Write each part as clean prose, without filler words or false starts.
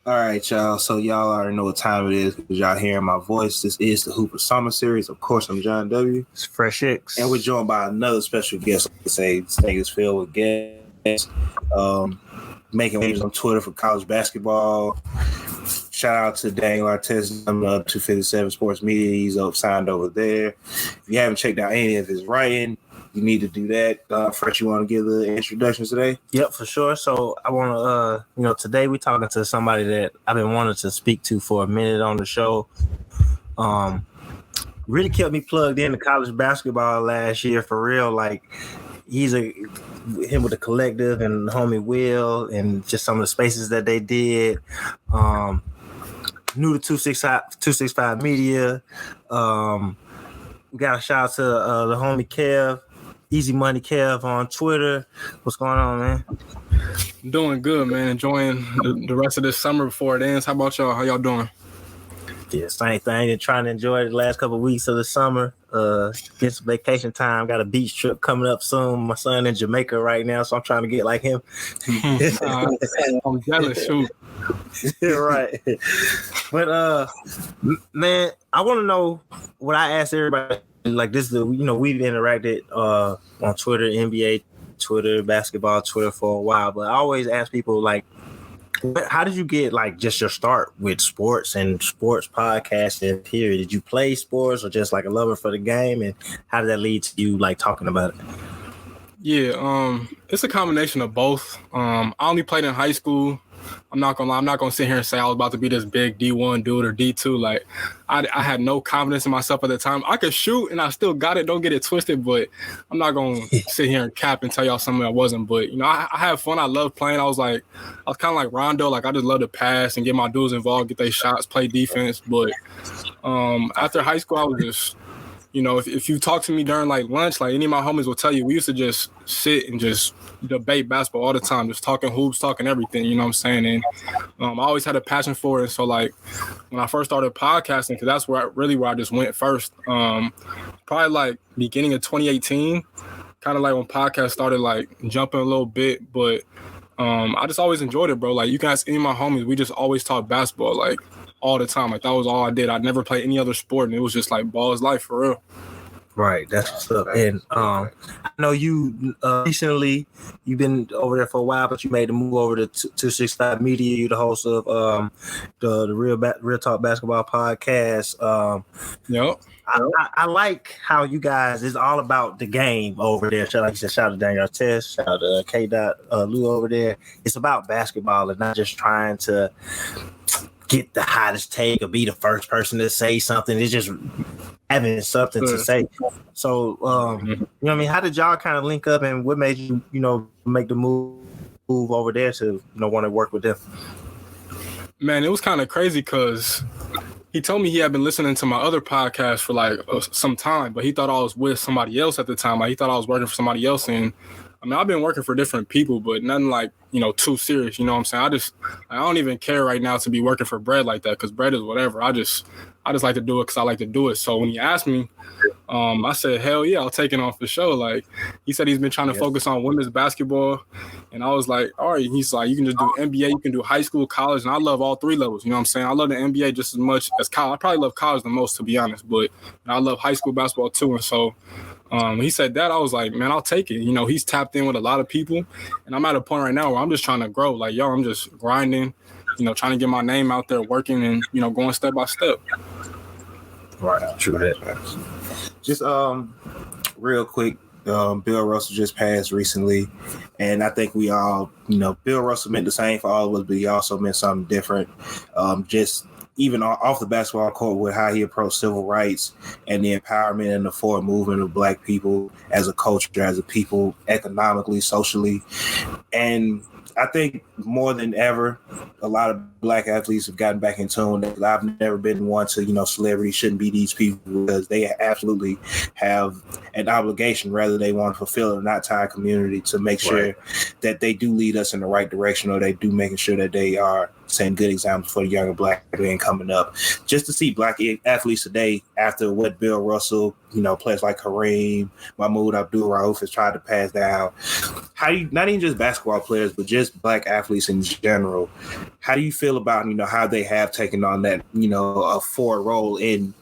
All right, y'all. So y'all already know what time it is because y'all hearing my voice. This is the Hooper Summer Series. Of course, I'm John W. It's Fresh X. And we're joined by another special guest. Like I say, this thing is filled with guests. Making waves on Twitter for college basketball. Shout out to Daniel Artest, 257 Sports Media. He's signed over there. If you haven't checked out any of his writing, you need to do that. Fresh, you want to give the introductions today? Yep, for sure. So I want to, today we're talking to somebody that I've been wanting to speak to for a minute on the show. Really kept me plugged into college basketball last year for real. Like him with the collective and homie Will and just some of the spaces that they did. New to 265 Media. We got a shout out to the homie Kev. Easy Money Kev on Twitter. What's going on, man? Doing good, man. Enjoying the rest of this summer before it ends. How about y'all? How y'all doing? Yeah, same thing. And trying to enjoy the last couple of weeks of the summer. Get some vacation time. Got a beach trip coming up soon. My son in Jamaica right now, so I'm trying to get like him. I'm jealous, shoot. Right. But man, I want to know what I asked everybody. Like this is we've interacted on Twitter, NBA Twitter, basketball Twitter for a while, but I always ask people like, how did you get like just your start with sports and sports podcasting period? Did you play sports or just like a lover for the game, and how did that lead to you like talking about it? Yeah, it's a combination of both. I only played in high school. I'm not gonna lie. I'm not gonna sit here and say I was about to be this big D1 dude or D2. Like, I had no confidence in myself at the time. I could shoot and I still got it. Don't get it twisted. But I'm not gonna sit here and cap and tell y'all something I wasn't. But I had fun. I loved playing. I was kind of like Rondo. Like I just love to pass and get my dudes involved, get their shots, play defense. But after high school, I was just. If you talk to me during like lunch, like any of my homies will tell you, we used to just sit and just debate basketball all the time, just talking hoops, talking everything, you know what I'm saying? And I always had a passion for it. So like when I first started podcasting, because that's where I just went first, probably like beginning of 2018, kind of like when podcasts started like jumping a little bit. But I just always enjoyed it, bro. Like you can ask any of my homies, we just always talk basketball, like all the time. Like that was all I did. I'd never play any other sport, and it was just like ball is life for real. Right, that's what's up. And I know you recently, you've been over there for a while, but you made the move over to 265 Media. You're the host of the Real Talk Basketball podcast. Yep. I like how you guys is all about the game over there. Like you said, shout out to Daniel Artest, shout out to K. Lou over there. It's about basketball and not just trying to get the hottest take or be the first person to say something. It's just having something to say. So, you know what I mean? How did y'all kind of link up, and what made you, make the move over there to, want to work with them? Man, it was kind of crazy because he told me he had been listening to my other podcast for like some time, but he thought I was with somebody else at the time. Like he thought I was working for somebody else, and I mean, I've been working for different people, but nothing like, too serious. You know what I'm saying? I don't even care right now to be working for bread like that, because bread is whatever. I just like to do it because I like to do it. So when he asked me, I said, hell yeah, I'll take it on for sure. Like he said he's been trying to focus on women's basketball. And I was like, all right. He's like, you can just do NBA, you can do high school, college. And I love all three levels. You know what I'm saying? I love the NBA just as much as college. I probably love college the most, to be honest. But I love high school basketball too. And so he said that, I was like, man, I'll take it. He's tapped in with a lot of people. And I'm at a point right now where I'm just trying to grow. Like, yo, I'm just grinding, trying to get my name out there, working and, going step by step. Right, true that. Just real quick, Bill Russell just passed recently, and I think we all, Bill Russell meant the same for all of us, but he also meant something different. Just even off the basketball court with how he approached civil rights and the empowerment and the forward movement of Black people as a culture, as a people, economically, socially, and I think more than ever, a lot of Black athletes have gotten back in tune. I've never been one to, celebrities shouldn't be these people, because they absolutely have an obligation, whether they want to fulfill it or not, to our community, to make sure that they do lead us in the right direction, or they do making sure that they are setting good examples for the younger black men coming up. Just to see black athletes today, after what Bill Russell, players like Kareem, Mahmoud Abdul-Rauf has tried to pass down. How do you, not even just basketball players, but just black athletes in general, how do you feel about, how they have taken on that, a forward role in,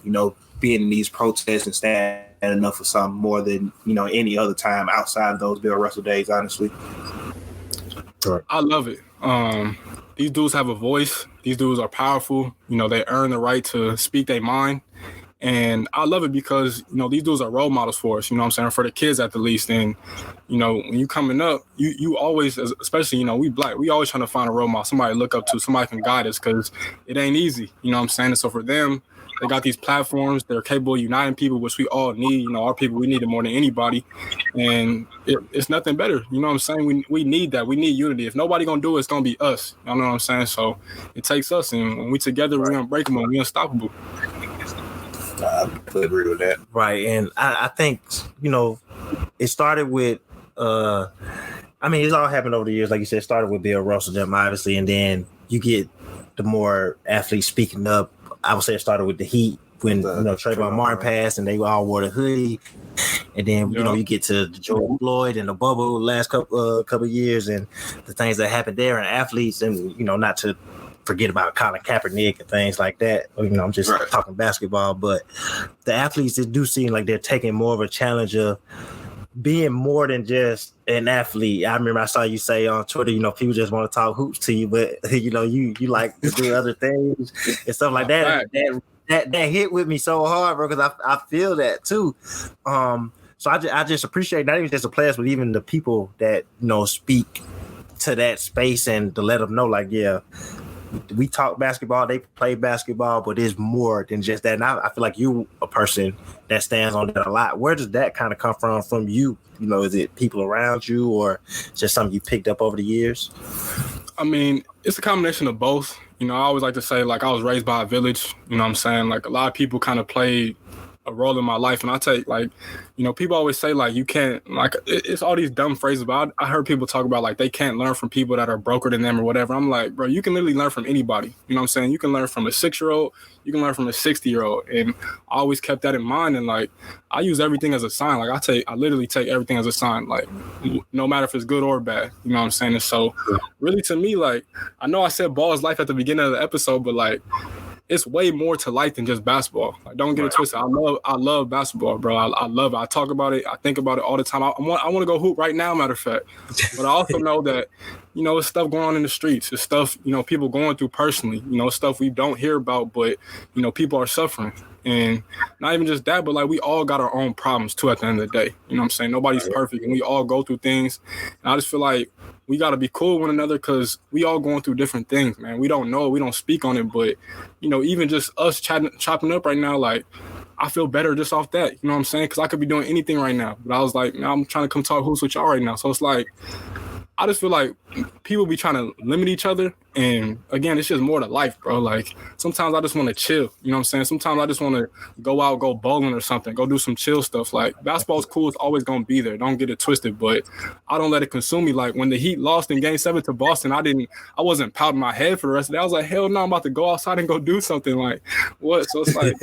being in these protests and standing up for something more than, any other time outside of those Bill Russell days, honestly? I love it. These dudes have a voice. These dudes are powerful. They earn the right to speak their mind. And I love it because, these dudes are role models for us, for the kids at the least. And, when you coming up, you always, especially, we black, we always trying to find a role model, somebody to look up to, somebody can guide us because it ain't easy, And so for them, they got these platforms. They're capable of uniting people, which we all need. Our people, we need it more than anybody. And it's nothing better. We need that. We need unity. If nobody going to do it, it's going to be us. You know what I'm saying? So it takes us. And when we together, we're unbreakable. We're unstoppable. I could agree with that. Right. And I think, it started with, it's all happened over the years. Like you said, it started with Bill Russell, them obviously. And then you get the more athletes speaking up. I would say it started with the Heat when Trayvon Martin passed and they all wore the hoodie, and then you get to the George Floyd and the bubble last couple of years and the things that happened there and athletes, and not to forget about Colin Kaepernick and things like that. I'm just talking basketball, but the athletes, it do seem like they're taking more of a challenge of being more than just an athlete. I remember I saw you say on Twitter, people just want to talk hoops to you, but you like to do other things and stuff like that. That hit with me so hard, bro, because I feel that too. So I just appreciate not even just the players, but even the people that speak to that space and to let them know, like, yeah, we talk basketball, they play basketball, but it's more than just that. And I feel like you a person that stands on that a lot. Where does that kind of come from you? Is it people around you or just something you picked up over the years? It's a combination of both. I always like to say, like, I was raised by a village, Like, a lot of people kind of played a role in my life. And I take, like, people always say, like, you can't, like, it's all these dumb phrases, but I heard people talk about, like, they can't learn from people that are broker than them or whatever. I'm like, bro, you can literally learn from anybody. You can learn from a 6-year-old, you can learn from a 60-year-old. And I always kept that in mind. And, like, I use everything as a sign. Like, I literally take everything as a sign, like, no matter if it's good or bad. And so really, to me, like, I know I said ball is life at the beginning of the episode, but, like, it's way more to life than just basketball. Like, don't get it twisted. I love basketball, bro. I love it. I talk about it. I think about it all the time. I want to go hoop right now, matter of fact. But I also know that, it's stuff going on in the streets. It's stuff, people going through personally. Stuff we don't hear about, but, people are suffering. And not even just that, but, like, we all got our own problems, too, at the end of the day. Nobody's perfect, and we all go through things. And I just feel like we got to be cool with one another because we all going through different things, man. We don't know. We don't speak on it. But, even just us chopping up right now, like, I feel better just off that. Because I could be doing anything right now. But I was like, man, I'm trying to come talk hoops with y'all right now. So it's like, I just feel like people be trying to limit each other. And again, it's just more to life, bro. Like, sometimes I just want to chill. Sometimes I just want to go out, go bowling or something, go do some chill stuff. Like, basketball's cool. It's always going to be there. Don't get it twisted. But I don't let it consume me. Like, when the Heat lost in Game 7 to Boston, I wasn't pouting my head for the rest of the day. I was like, hell no, I'm about to go outside and go do something. Like, what? So it's like,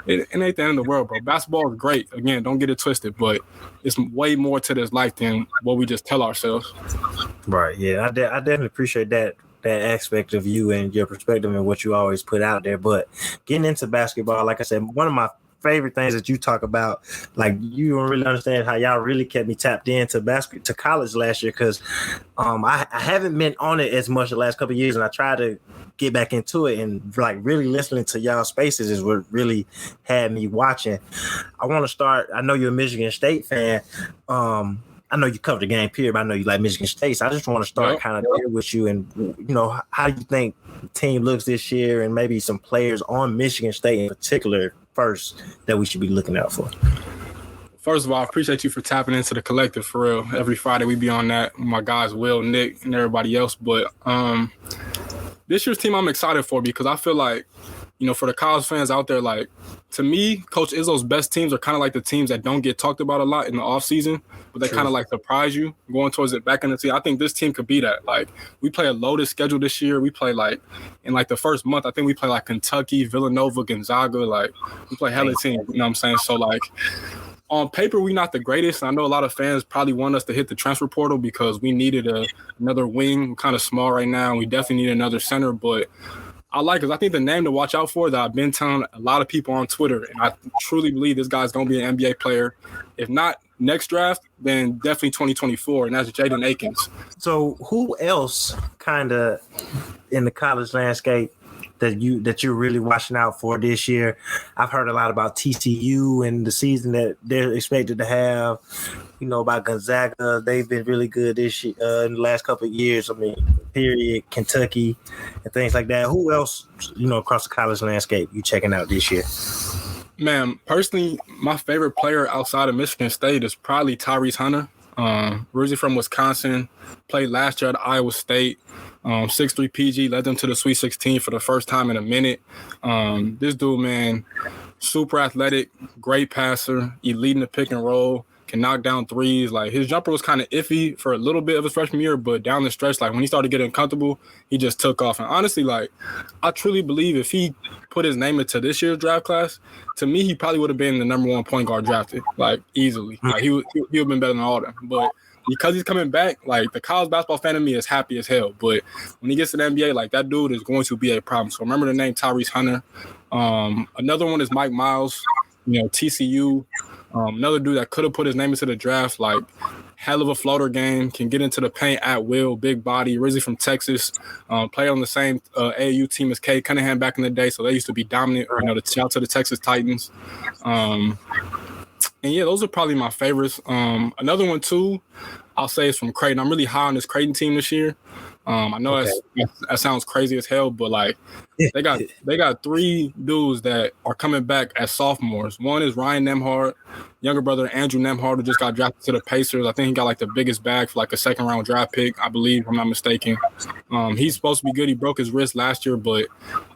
it ain't the end of the world, bro. Basketball is great. Again, don't get it twisted. But it's way more to this life than what we just tell ourselves. Right. Yeah, I definitely appreciate that aspect of you and your perspective and what you always put out there. But getting into basketball, like I said, one of my favorite things that you talk about, like, you don't really understand how y'all really kept me tapped into to college last year, because I haven't been on it as much the last couple of years, and I tried to get back into it, and like really listening to y'all spaces is what really had me watching. I want to start. I know you're a Michigan State fan. I know you covered the game period, but I know you like Michigan State. So I just want to start kind of there with you, and how do you think the team looks this year, and maybe some players on Michigan State in particular first that we should be looking out for. First of all, I appreciate you for tapping into the collective, for real. Every Friday we be on that. My guys, Will, Nick, and everybody else. But this year's team I'm excited for, because I feel like for the college fans out there, like, to me, Coach Izzo's best teams are kind of like the teams that don't get talked about a lot in the offseason, but they kind of like surprise you going towards it back in the season. I think this team could be that. Like, we play a loaded schedule this year. We play, like, in, like, the first month, I think we play, like, Kentucky, Villanova, Gonzaga. Like, we play hella teams, you know what I'm saying? So, like, on paper, we're not the greatest. I know a lot of fans probably want us to hit the transfer portal because we needed another wing. We're kind of small right now, and we definitely need another center, but I think the name to watch out for that I've been telling a lot of people on Twitter, and I truly believe this guy's going to be an NBA player. If not next draft, then definitely 2024, and that's Jaden Akins. So who else kind of in the college landscape that you're really watching out for this year? I've heard a lot about TCU and the season that they're expected to have. About Gonzaga, they've been really good this year, in the last couple of years. I mean, period. Kentucky and things like that. Who else, across the college landscape you checking out this year? Man, personally, my favorite player outside of Michigan State is probably Tyrese Hunter. Originally from Wisconsin, played last year at Iowa State. 6'3" PG, led them to the Sweet 16 for the first time in a minute. This dude, man, super athletic, great passer, elite in the pick and roll, can knock down threes. Like, his jumper was kind of iffy for a little bit of his freshman year, but down the stretch, like, when he started getting comfortable, he just took off. And honestly, like, I truly believe if he put his name into this year's draft class, to me, he probably would have been the number one point guard drafted, like, easily. Like, he would have been better than all of them. But because he's coming back, like, the college basketball fan of me is happy as hell. But when he gets to the NBA, like, that dude is going to be a problem. So remember the name Tyrese Hunter. Another one is Mike Miles, TCU. Another dude that could have put his name into the draft, like, hell of a floater game, can get into the paint at will, big body, originally from Texas, played on the same AAU team as Cade Cunningham back in the day, so they used to be dominant, shout out to the Texas Titans. And yeah, those are probably my favorites. Another one too, I'll say, is from Creighton. I'm really high on this Creighton team this year. I know that sounds crazy as hell, but like they got three dudes that are coming back as sophomores. One is Ryan Nembhard, younger brother Andrew Nembhard, who just got drafted to the Pacers. I think he got like the biggest bag for like a second round draft pick, I believe, if I'm not mistaken. He's supposed to be good. He broke his wrist last year, but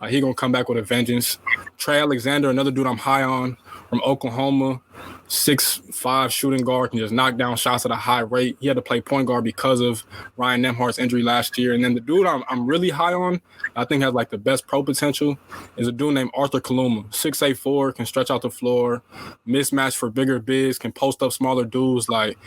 he's gonna come back with a vengeance. Trey Alexander, another dude I'm high on, from Oklahoma. 6'5" shooting guard, can just knock down shots at a high rate. He had to play point guard because of Ryan Nembhard's injury last year. And then the dude I'm really high on, I think has like the best pro potential, is a dude named Arthur Kaluma. 6'4", can stretch out the floor, mismatch for bigger bigs, can post up smaller dudes. Like,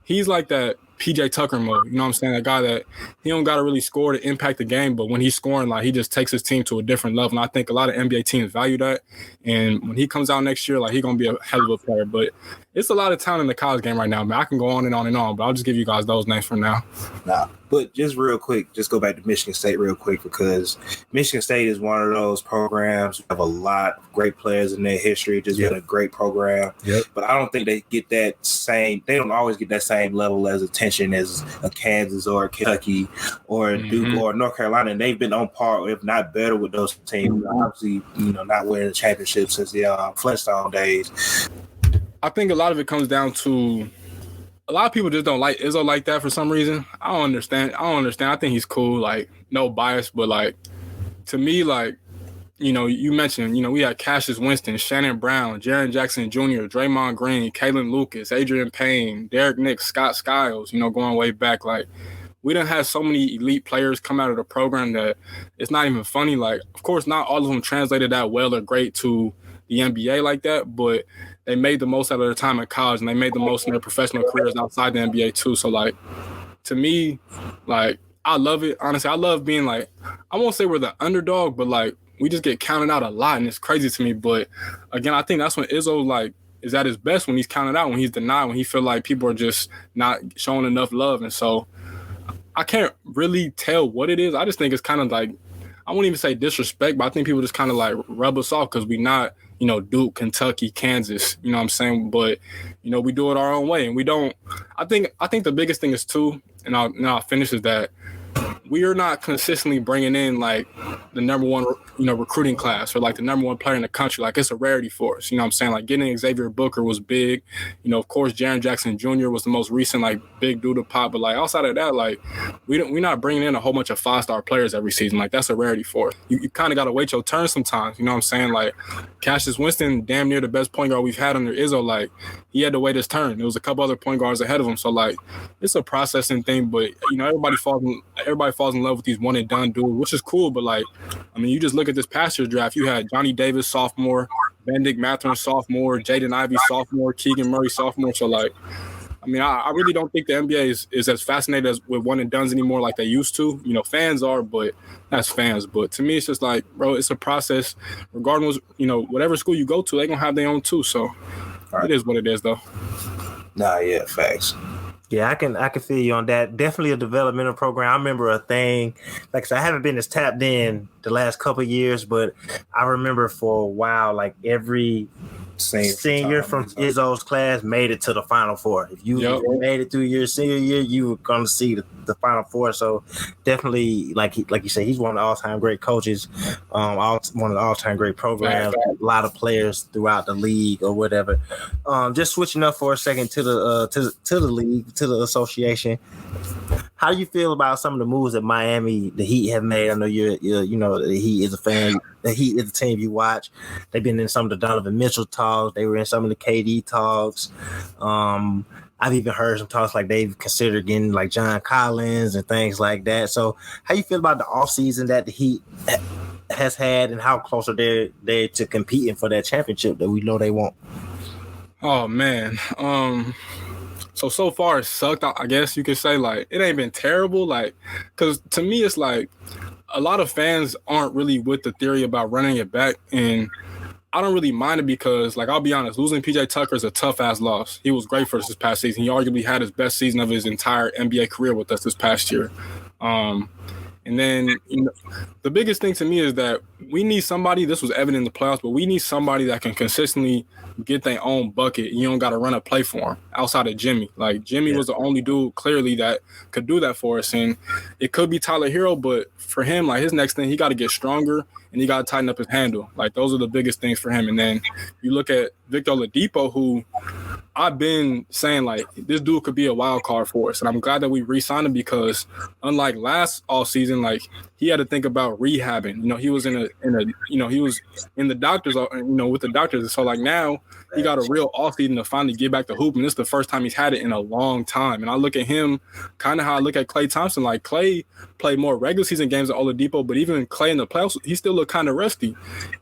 he's like that PJ Tucker mode, you know what I'm saying? That guy that he don't got to really score to impact the game, but when he's scoring, like, he just takes his team to a different level. And I think a lot of NBA teams value that. And when he comes out next year, like, he's going to be a hell of a player. But it's a lot of talent in the college game right now, man. I can go on and on and on, but I'll just give you guys those names for now. Nah, but just real quick, just go back to Michigan State real quick, because Michigan State is one of those programs who have a lot of great players in their history. Just been a great program. Yep. But I don't think they get that same – they don't always get that same level as attention as a Kansas or a Kentucky or Duke or North Carolina. And they've been on par, if not better, with those teams. Obviously, not winning the championship since the Flintstone days. I think a lot of it comes down to a lot of people just don't like Izzo like that for some reason. I don't understand. I think he's cool, like, no bias, but like, to me, like, you mentioned, we had Cassius Winston, Shannon Brown, Jaren Jackson Jr., Draymond Green, Kalen Lucas, Adrian Payne, Derek Nix, Scott Skiles, going way back. Like, we done had so many elite players come out of the program that it's not even funny. Like, of course, not all of them translated that well or great to the NBA like that, but they made the most out of their time in college, and they made the most in their professional careers outside the NBA too. So, like, to me, like, I love it. Honestly, I love being, like, I won't say we're the underdog, but, like, we just get counted out a lot, and it's crazy to me. But, again, I think that's when Izzo, like, is at his best, when he's counted out, when he's denied, when he feel like people are just not showing enough love. And so I can't really tell what it is. I just think it's kind of like, I won't even say disrespect, but I think people just kind of like rub us off because we not, Duke, Kentucky, Kansas, you know what I'm saying? But, we do it our own way, and we don't. I think the biggest thing is too, and I'll finish, is that we are not consistently bringing in like the number one, recruiting class or like the number one player in the country. Like it's a rarity for us. You know what I'm saying? Like getting Xavier Booker was big. Of course, Jaren Jackson Jr. was the most recent like big dude to pop. But like outside of that, like we're not bringing in a whole bunch of 5-star players every season. Like that's a rarity for us. You kind of got to wait your turn sometimes. You know what I'm saying? Like Cassius Winston, damn near the best point guard we've had under Izzo. Like he had to wait his turn. There was a couple other point guards ahead of him. So like it's a processing thing. But everybody falls in love with these one and done dudes, which is cool. But like, I mean, you just look at this past year's draft. You had Johnny Davis sophomore, Benedict Mathurin sophomore, Jaden Ivey sophomore, Keegan Murray sophomore. So like, I mean, I really don't think the NBA is as fascinated as with one and dones anymore like they used to. Fans are, but that's fans. But to me, it's just like, bro, it's a process. Regardless, whatever school you go to, they gonna have their own too. So It is what it is, though. Nah, yeah, facts. Yeah, I can feel you on that. Definitely a developmental program. I remember a thing, like I said, I haven't been as tapped in the last couple of years, but I remember for a while, like every senior from Izzo's class made it to the Final Four. If you made it through your senior year, you were going to see the Final Four. So definitely, like you said, he's one of the all-time great coaches, one of the all-time great programs, a lot of players throughout the league or whatever. Just switching up for a second to the league, to the association. How do you feel about some of the moves that Miami, the Heat, have made? I know you're the Heat is a fan. The Heat is a team you watch. They've been in some of the Donovan Mitchell talks. They were in some of the KD talks. I've even heard some talks like they've considered getting like John Collins and things like that. So how you feel about the offseason that the Heat has had and how close are they to competing for that championship that we know they want? Oh, man. So far it sucked, I guess you could say. Like, it ain't been terrible. Like, because to me, it's like a lot of fans aren't really with the theory about running it back. And I don't really mind it because, like, I'll be honest, losing PJ Tucker is a tough-ass loss. He was great for us this past season. He arguably had his best season of his entire NBA career with us this past year. And then the biggest thing to me is that we need somebody, this was evident in the playoffs, but we need somebody that can consistently get their own bucket. You don't got to run a play for him outside of Jimmy. Like, Jimmy was the only dude clearly that could do that for us. And it could be Tyler Hero, but for him, like, his next thing, he got to get stronger and he got to tighten up his handle. Like, those are the biggest things for him. And then you look at Victor Oladipo, who I've been saying, like, this dude could be a wild card for us. And I'm glad that we re-signed him because unlike last offseason, like, he had to think about rehabbing. He was he was in the doctors, with the doctors. So, like, now he got a real offseason to finally get back to hooping. This is the first time he's had it in a long time. And I look at him kind of how I look at Klay Thompson. Like, Klay played more regular season games than Oladipo, but even Klay in the playoffs, he still looked kind of rusty.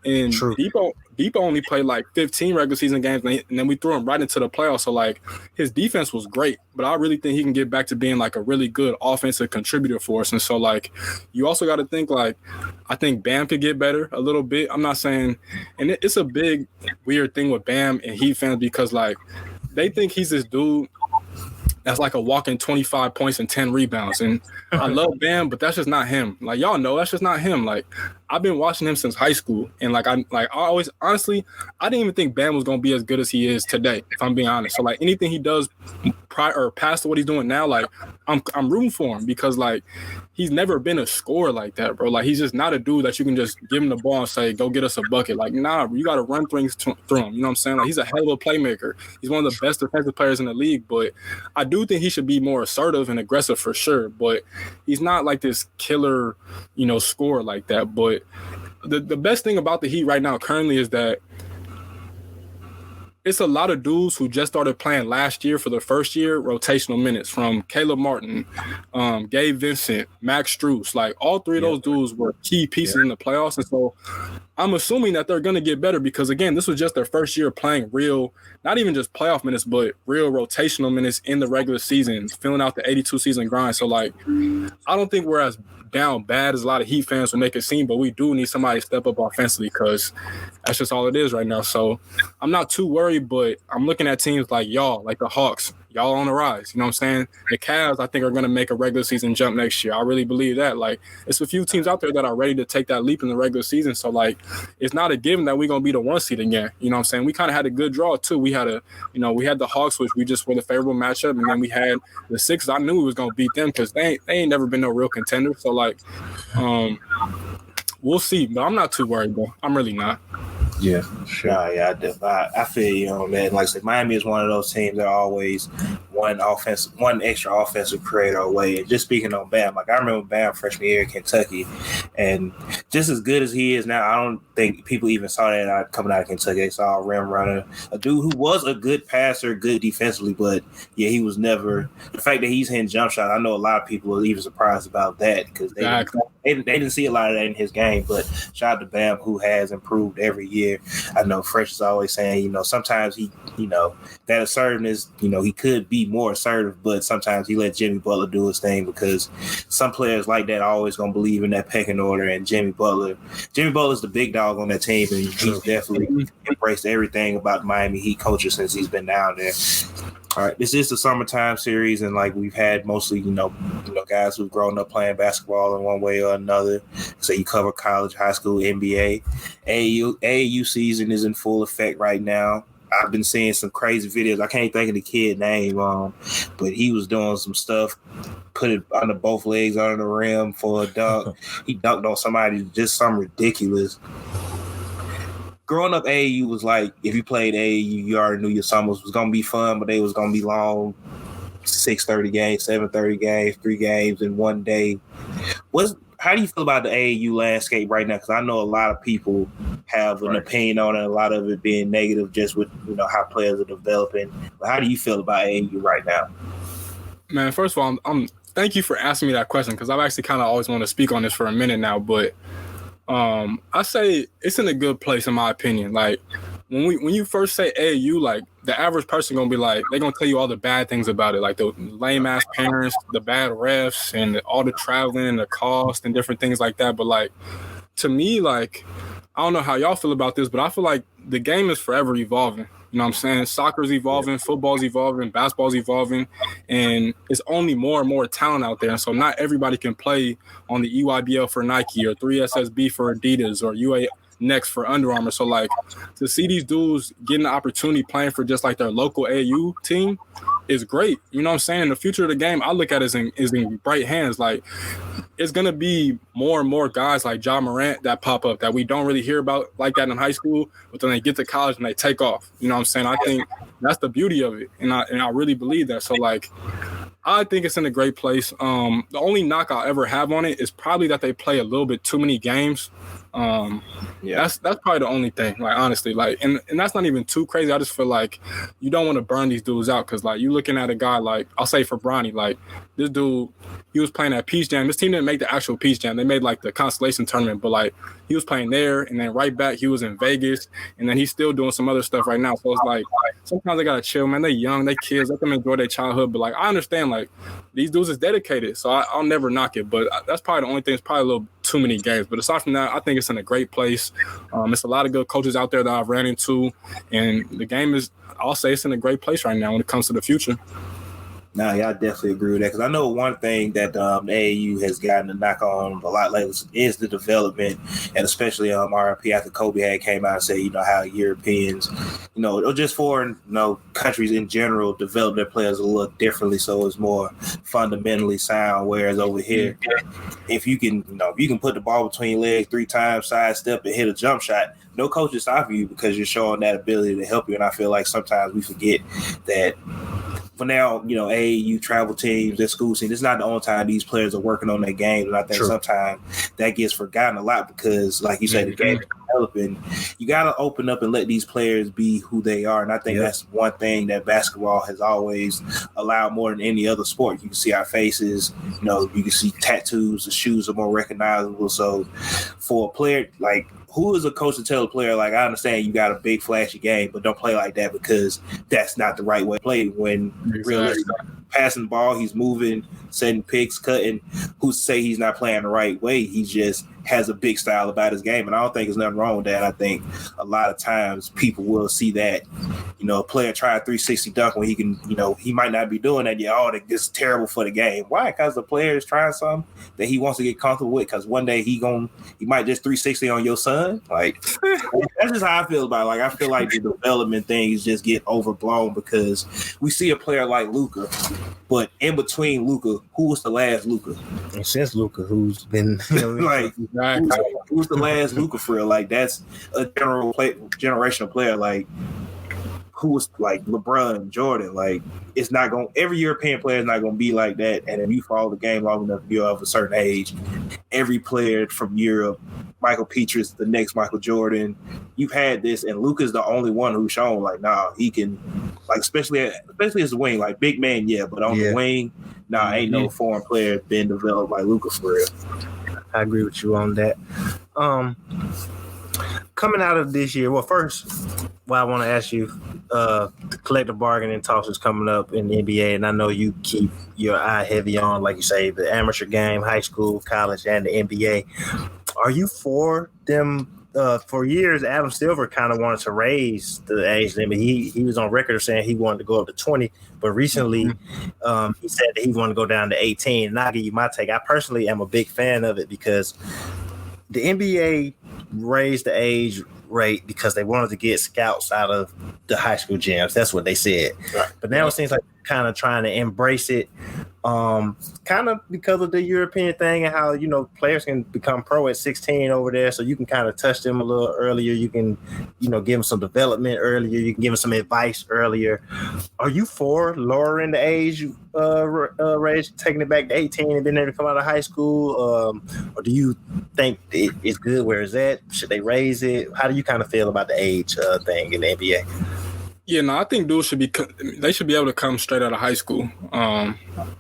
And Depot only played like 15 regular season games, and then we threw him right into the playoffs. So, like, his defense was great, but I really think he can get back to being like a really good offensive contributor for us. And so, like, you also got to think, like, I think Bam could get better a little bit. I'm not saying, and it's a big weird thing with Bam and Heat fans because, like, they think he's this dude that's like a walking 25 points and 10 rebounds. And I love Bam, but that's just not him. Like, y'all know, that's just not him. Like, I've been watching him since high school. And I always, honestly, I didn't even think Bam was going to be as good as he is today, if I'm being honest. So, like, anything he does prior or past to what he's doing now, like, I'm rooting for him because, like, he's never been a scorer like that, bro. Like, he's just not a dude that you can just give him the ball and say, go get us a bucket. Like, nah, bro, you got to run things through him. You know what I'm saying? Like, he's a hell of a playmaker. He's one of the best defensive players in the league, but I do think he should be more assertive and aggressive for sure, but he's not like this killer, scorer like that. But the best thing about the Heat right now currently is that it's a lot of dudes who just started playing last year for the first year, rotational minutes, from Caleb Martin, Gabe Vincent, Max Strus. Like, all three of those dudes were key pieces in the playoffs. And so I'm assuming that they're going to get better because, again, this was just their first year playing real, not even just playoff minutes, but real rotational minutes in the regular season, filling out the 82 season grind. So, like, I don't think we're as down bad as a lot of Heat fans will make it seem, but we do need somebody to step up offensively because that's just all it is right now. So I'm not too worried, but I'm looking at teams like y'all, like the Hawks. y'all on the rise. You know what I'm saying? The Cavs, I think, are going to make a regular season jump next year. I really believe that. Like, it's a few teams out there that are ready to take that leap in the regular season. So, like, it's not a given that we're going to be the 1 seed again. You know what I'm saying? We kind of had a good draw, too. We had the Hawks, which we just were the favorable matchup. And then we had the Sixers. I knew we was going to beat them because they ain't never been no real contender. So, like, we'll see. But I'm not too worried, bro. I'm really not. Yeah, sure. I feel you on that. Like I said, Miami is one of those teams that are always one extra offensive creator away. And just speaking on Bam, like I remember Bam freshman year in Kentucky, and just as good as he is now, I don't think people even saw that coming out of Kentucky. They saw a rim runner, a dude who was a good passer, good defensively, but yeah, he was never the fact that he's hitting jump shots. I know a lot of people were even surprised about that because they didn't see a lot of that in his game. But shout out to Bam, who has improved every year. I know Fresh is always saying, sometimes he, that assertiveness, he could be more assertive, but sometimes he let Jimmy Butler do his thing because some players like that are always going to believe in that pecking order. And Jimmy Butler's the big dog on that team, and he's definitely embraced everything about Miami Heat coaches since he's been down there. All right, this is the summertime series, and like we've had mostly, guys who've grown up playing basketball in one way or another. So you cover college, high school, NBA. AAU season is in full effect right now. I've been seeing some crazy videos. I can't think of the kid name, but he was doing some stuff, put it under both legs under the rim for a dunk. He dunked on somebody, just something ridiculous. Growing up, AAU was like, if you played AAU, you already knew your summers was going to be fun, but they was going to be long, 6:30 games, 7:30 games, 3 games in one day. How do you feel about the AAU landscape right now? Because I know a lot of people have an opinion on it, a lot of it being negative just with, how players are developing. But how do you feel about AAU right now? Man, first of all, thank you for asking me that question because I've actually kind of always wanted to speak on this for a minute now, but I say it's in a good place in my opinion. Like when you first say AAU, like the average person gonna be like, they're gonna tell you all the bad things about it, like the lame ass parents, the bad refs, and all the traveling and the cost and different things like that. But like to me, like I don't know how y'all feel about this, but I feel like the game is forever evolving. You know what I'm saying? Soccer's evolving, football's evolving, basketball's evolving, and it's only more and more talent out there. And so not everybody can play on the EYBL for Nike or 3SSB for Adidas or UA Next for Under Armour. So like to see these dudes getting the opportunity playing for just like their local AAU team is great. You know what I'm saying? The future of the game, I look at it is in bright hands. Like it's going to be more and more guys like Ja Morant that pop up that we don't really hear about like that in high school, but then they get to college and they take off. You know what I'm saying? I think that's the beauty of it. And I really believe that. So like, I think it's in a great place. The only knock I'll ever have on it is probably that they play a little bit too many games. That's probably the only thing, like honestly, like and that's not even too crazy. I just feel like you don't want to burn these dudes out because like you looking at a guy like I'll say for Bronny, like this dude, he was playing at Peach Jam. This team didn't make the actual Peach Jam. They made like the consolation tournament, but like he was playing there and then right back he was in Vegas and then he's still doing some other stuff right now. So it's like sometimes they gotta chill, man. They young, they kids, let them enjoy their childhood. But like I understand like these dudes is dedicated, so I'll never knock it. But that's probably the only thing. It's probably a little too many games. But aside from that, I think it's in a great place. It's a lot of good coaches out there that I've ran into, and the game is, I'll say it's in a great place right now when it comes to the future. No, yeah, I definitely agree with that because I know one thing that the AAU has gotten to knock on a lot lately is the development, and especially RP after Kobe had came out and said, how Europeans, or just foreign, countries in general develop their players a little differently, so it's more fundamentally sound. Whereas over here, if you can put the ball between your legs 3 times, sidestep and hit a jump shot, no coach is stopping you because you're showing that ability to help you. And I feel like sometimes we forget that. For now, AAU travel teams, their school team, it's not the only time these players are working on their games. And I think sometimes that gets forgotten a lot because, like you said, the game is developing. You got to open up and let these players be who they are. And I think that's one thing that basketball has always allowed more than any other sport. You can see our faces, you can see tattoos, the shoes are more recognizable. So for a player, like, who is a coach to tell a player, like, I understand you got a big, flashy game, but don't play like that because that's not the right way to play. When really passing the ball, he's moving, setting picks, cutting. Who's to say he's not playing the right way? He just has a big style about his game, and I don't think there's nothing wrong with that. I think a lot of times people will see that, a player try a 360 dunk when he can, he might not be doing that yet. Oh, that's terrible for the game. Why? Because the player is trying something that he wants to get comfortable with. Because one day he might just 360 on your son. Like that's just how I feel about it. Like I feel like the development things just get overblown because we see a player like Luka, but in between Luka, who was the last Luka? And since Luka, who's been like who's the last Luka for real? Like that's a generational player. Like who was like LeBron, Jordan. Like it's not going. Every European player is not going to be like that. And if you follow the game long enough, you're of a certain age. Every player from Europe, Michael Petrus, the next Michael Jordan, you've had this, and Luka's the only one who's shown like, nah, he can, like especially as a wing, like big man, yeah, but on the wing, ain't no foreign player been developed like Luka for real. I agree with you on that. Coming out of this year, well, first, I want to ask you, collective bargaining talks is coming up in the NBA, and I know you keep your eye heavy on, like you say, the amateur game, high school, college, and the NBA. Are you for them? For years, Adam Silver kind of wanted to raise the age limit. He was on record saying he wanted to go up to 20, but recently he said that he wanted to go down to 18. And I'll give you my take. I personally am a big fan of it because the NBA raised the age rate because they wanted to get scouts out of the high school gyms. That's what they said. Right. But now it seems like kind of trying to embrace it, kind of because of the European thing and how, players can become pro at 16 over there. So you can kind of touch them a little earlier. You can, give them some development earlier. You can give them some advice earlier. Are you for lowering the age range, taking it back to 18 and being able to come out of high school? Or do you think it's good where it's at? Should they raise it? How do you kind of feel about the age thing in the NBA? Yeah, no, I think dudes should be able to come straight out of high school.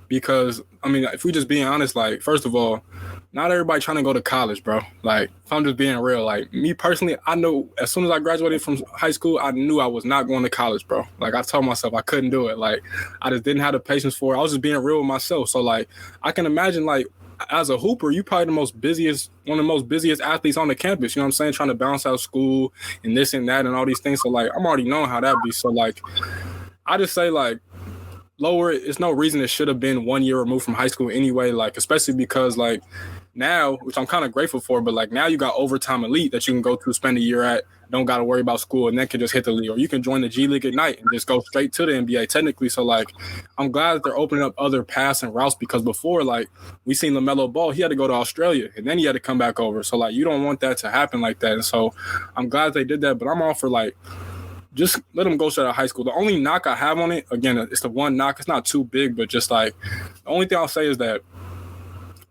Because, if we just being honest, like, first of all, not everybody trying to go to college, bro. Like, if I'm just being real, like, me personally, I know as soon as I graduated from high school, I knew I was not going to college, bro. Like, I told myself I couldn't do it. Like, I just didn't have the patience for it. I was just being real with myself. So, like, I can imagine, like, as a hooper, you probably one of the most busiest athletes on the campus, you know what I'm saying? Trying to balance out school and this and that and all these things. So, like, I'm already knowing how that be. So, like, I just say, like, lower, it's no reason it should have been 1 year removed from high school anyway, like, especially because, like, now, which I'm kind of grateful for, but, like, now you got overtime elite that you can go to spend a year at, don't got to worry about school, and then can just hit the league. Or you can join the G League at night and just go straight to the NBA technically. So, like, I'm glad that they're opening up other paths and routes because before, like, we seen LaMelo Ball, he had to go to Australia, and then he had to come back over. So, like, you don't want that to happen like that. And so I'm glad they did that, but I'm all for, like, just let them go straight out of high school. The only knock I have on it, again, it's the one knock. It's not too big, but just, like, the only thing I'll say is that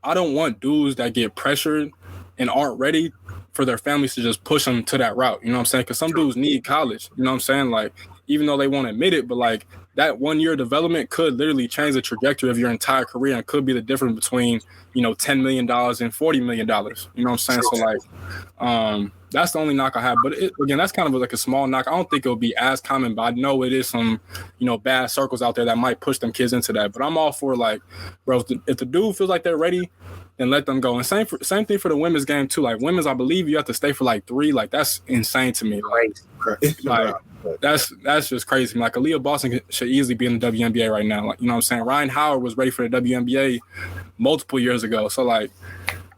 I don't want dudes that get pressured and aren't ready for their families to just push them to that route. You know what I'm saying? Because some dudes need college. You know what I'm saying? Like, even though they won't admit it, but, like, that 1 year development could literally change the trajectory of your entire career and could be the difference between, $10 million and $40 million. You know what I'm saying? So, like, that's the only knock I have. But, again, that's kind of like a small knock. I don't think it'll be as common, but I know it is some, bad circles out there that might push them kids into that. But I'm all for, like, bro, if the dude feels like they're ready, then let them go. And same thing for the women's game, too. Like, women's, I believe you have to stay for, like, 3. Like, that's insane to me. Like, that's just crazy. Like, Aaliyah Boston should easily be in the WNBA right now. Like, you know what I'm saying? Ryan Howard was ready for the WNBA multiple years ago. So, like,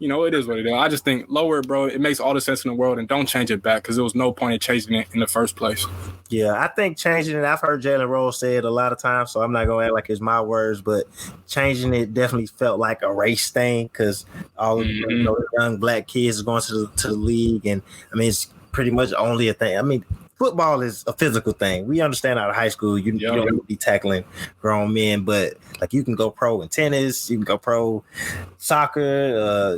it is what it is. I just think lower it, bro. It makes all the sense in the world, and don't change it back because there was no point in changing it in the first place. Yeah, I think changing it, I've heard Jalen Rose say it a lot of times, so I'm not going to act like it's my words, but changing it definitely felt like a race thing because all of the young black kids are going to the league, and, it's pretty much only a thing. Football is a physical thing. We understand out of high school, you don't have to be tackling grown men, but, like, you can go pro in tennis, you can go pro soccer,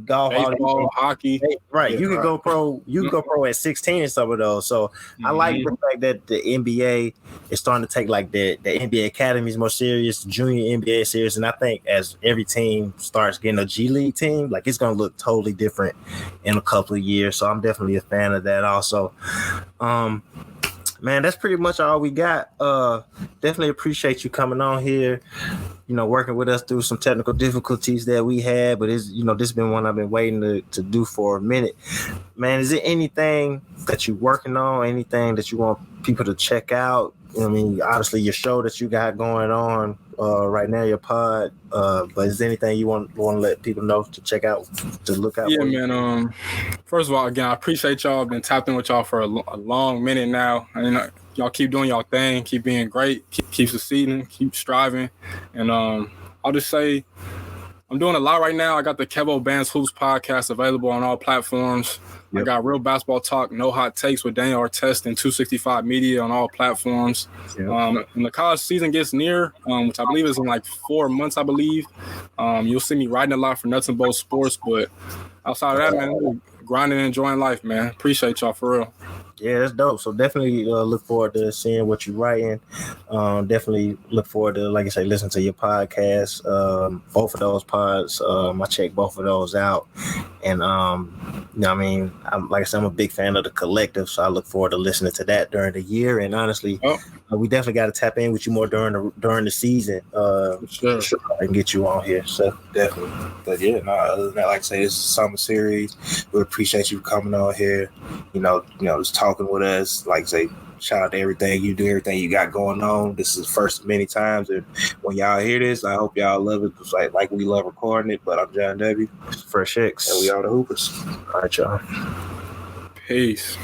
golf, baseball, hockey. Right. You can go pro. You can go pro at 16 in some of those. So I like the fact that the NBA is starting to take, like, the NBA academies more serious, junior NBA serious, and I think as every team starts getting a G League team, like, it's going to look totally different in a couple of years. So I'm definitely a fan of that also. Man, that's pretty much all we got. Definitely appreciate you coming on here. working with us through some technical difficulties that we had, but it's, this has been one I've been waiting to do for a minute. Man, is there anything that you're working on, anything that you want people to check out? Obviously your show that you got going on right now, your pod, but is there anything you want to let people know to check out, to look out for? Yeah, man. First of all, again, I appreciate y'all. I've been tapped in with y'all for a long minute now. And y'all keep doing y'all thing, keep being great, keep succeeding, keep striving. And I'll just say I'm doing a lot right now. I got the Kevoo Bands Hoops podcast available on all platforms. Yep. I got Real Basketball Talk, No Hot Takes with Daniel Artest and 265 Media on all platforms. Yep. When the college season gets near, which I believe is in like 4 months, I believe, you'll see me writing a lot for Nuts and Bolts Sports. But outside of that, man, grinding and enjoying life, man. Appreciate y'all for real. Yeah, that's dope. So definitely look forward to seeing what you're writing. Definitely look forward to, like I say, listen to your podcast. Both of those pods, I check both of those out. And, like I said, I'm a big fan of the collective, so I look forward to listening to that during the year. And honestly, we definitely got to tap in with you more during the season. Sure. And get you on here. So definitely. But yeah, other than that, like I say, this is a summer series. We appreciate you coming on here. Just talking with us. Like I say, shout out to everything you do, everything you got going on. This is the first of many times, and when y'all hear this, I hope y'all love it like we love recording it. But I'm John W. Fresh X, and we are the Hoopers. All right, y'all. Peace.